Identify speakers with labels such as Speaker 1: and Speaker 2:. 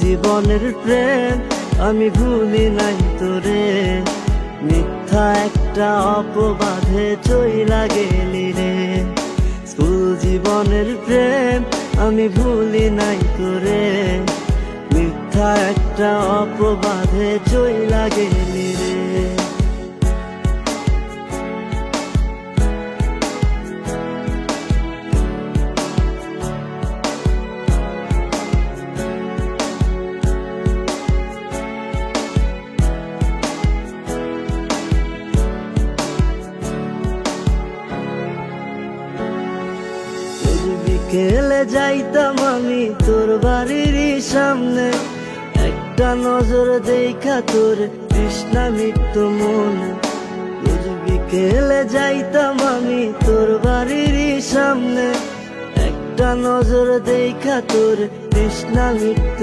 Speaker 1: জীবনের প্রেম আমি ভুলি নাই তোরে, মিথ্যা একটা অপবাদে চইলা গেলি রে। স্কুল জীবনের প্রেম আমি ভুলি নাই তোরে, মিথ্যা একটা অপবাদে চইলা গেলি রে। বিকেলে যাইতাম আমি তোর বাড়ির সামনে, একটা নজর দেখা তোর তৃষ্ণা মিটত মনে। রোজ বিকেলে যাইতাম আমি তোর বাড়ির সামনে, একটা নজর দেখা তোর তৃষ্ণা মিটত